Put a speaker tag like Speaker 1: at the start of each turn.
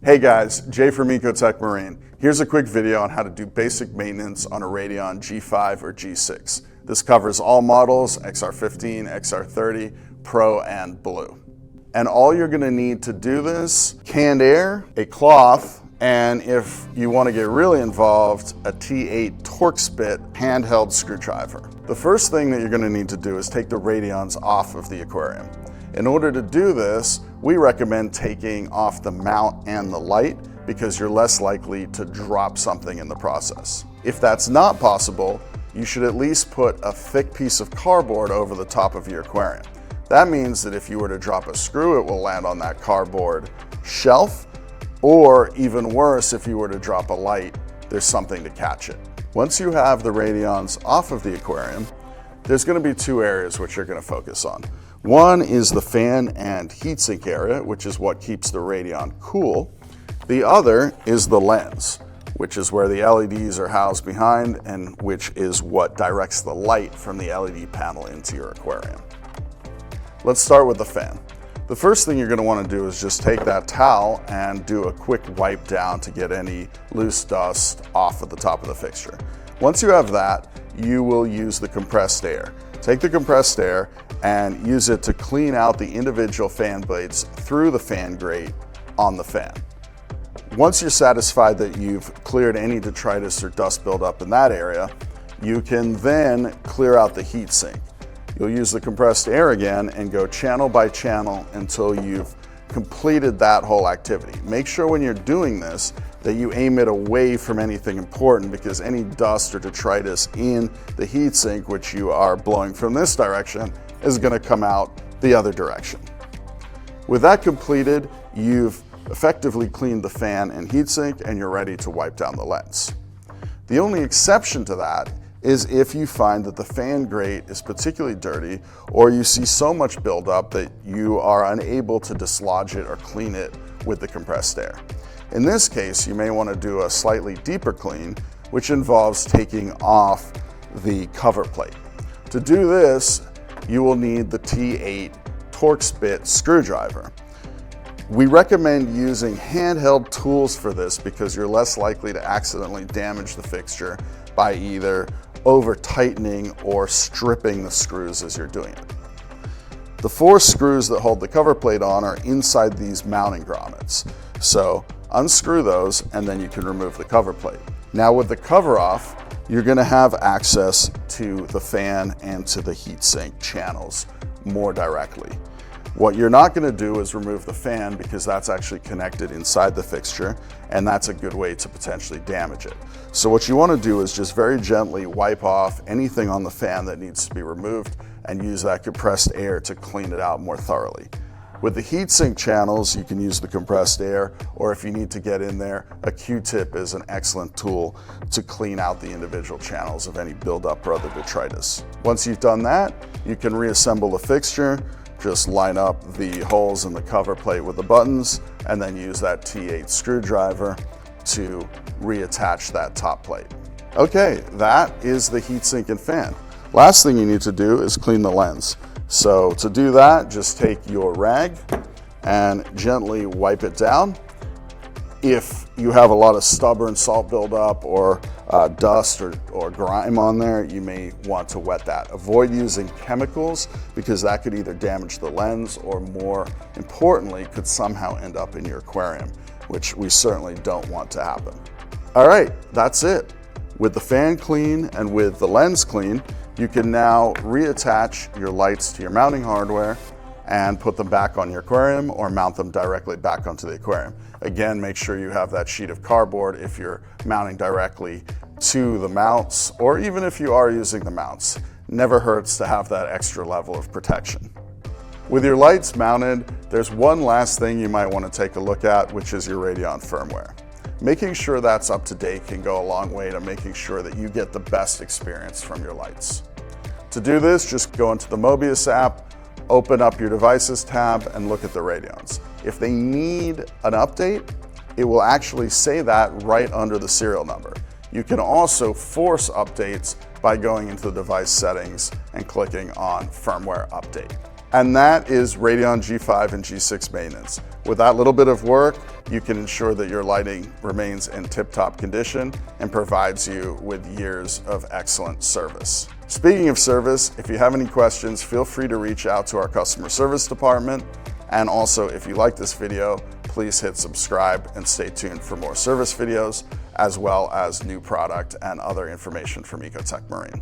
Speaker 1: Hey guys, Jay from Ecotech Marine. Here's a quick video on how to do basic maintenance on a Radion G5 or G6. This covers all models, XR15, XR30, Pro, and Blue. And all you're gonna need to do this, canned air, a cloth, and if you wanna get really involved, a T8 Torx bit handheld screwdriver. The first thing that you're gonna need to do is take the Radions off of the aquarium. In order to do this, we recommend taking off the mount and the light because you're less likely to drop something in the process. If that's not possible, you should at least put a thick piece of cardboard over the top of your aquarium. That means that if you were to drop a screw, it will land on that cardboard shelf, or even worse, if you were to drop a light, there's something to catch it. Once you have the Radions off of the aquarium, there's going to be two areas which you're going to focus on. One is the fan and heatsink area, which is what keeps the Radion cool. The other is the lens, which is where the LEDs are housed behind and which is what directs the light from the LED panel into your aquarium. Let's start with the fan. The first thing you're going to want to do is just take that towel and do a quick wipe down to get any loose dust off of the top of the fixture. Once you have that, you will use the compressed air. Take the compressed air and use it to clean out the individual fan blades through the fan grate on the fan. Once you're satisfied that you've cleared any detritus or dust buildup in that area, you can then clear out the heatsink. You'll use the compressed air again and go channel by channel until you've completed that whole activity. Make sure when you're doing this that you aim it away from anything important, because any dust or detritus in the heatsink, which you are blowing from this direction, is going to come out the other direction. With that completed, you've effectively cleaned the fan and heatsink and you're ready to wipe down the lens. The only exception to that is if you find that the fan grate is particularly dirty, or you see so much buildup that you are unable to dislodge it or clean it with the compressed air. In this case, you may want to do a slightly deeper clean, which involves taking off the cover plate. To do this, you will need the T8 Torx bit screwdriver. We recommend using handheld tools for this because you're less likely to accidentally damage the fixture by either over tightening or stripping the screws as you're doing it. The 4 screws that hold the cover plate on are inside these mounting grommets. So unscrew those and then you can remove the cover plate. Now with the cover off, you're going to have access to the fan and to the heatsink channels more directly. What you're not going to do is remove the fan, because that's actually connected inside the fixture and that's a good way to potentially damage it. So what you want to do is just very gently wipe off anything on the fan that needs to be removed and use that compressed air to clean it out more thoroughly. With the heatsink channels, you can use the compressed air, or if you need to get in there, a Q-tip is an excellent tool to clean out the individual channels of any buildup or other detritus. Once you've done that, you can reassemble the fixture. Just line up the holes in the cover plate with the buttons and then use that T8 screwdriver to reattach that top plate. Okay, that is the heatsink and fan. Last thing you need to do is clean the lens. So to do that, just take your rag and gently wipe it down. If you have a lot of stubborn salt buildup or dust or grime on there, you may want to wet that. Avoid using chemicals, because that could either damage the lens or, more importantly, could somehow end up in your aquarium, which we certainly don't want to happen. All right, that's it. With the fan clean and with the lens clean, you can now reattach your lights to your mounting hardware and put them back on your aquarium, or mount them directly back onto the aquarium. Again, make sure you have that sheet of cardboard if you're mounting directly to the mounts, or even if you are using the mounts. Never hurts to have that extra level of protection. With your lights mounted, there's one last thing you might want to take a look at, which is your Radion firmware. Making sure that's up to date can go a long way to making sure that you get the best experience from your lights. To do this, just go into the Mobius app, open up your devices tab and look at the Radions. If they need an update, it will actually say that right under the serial number. You can also force updates by going into the device settings and clicking on firmware update. And that is Radion G5 and G6 maintenance. With that little bit of work, you can ensure that your lighting remains in tip-top condition and provides you with years of excellent service. Speaking of service, if you have any questions, feel free to reach out to our customer service department. And also, if you like this video, please hit subscribe and stay tuned for more service videos, as well as new product and other information from Ecotech Marine.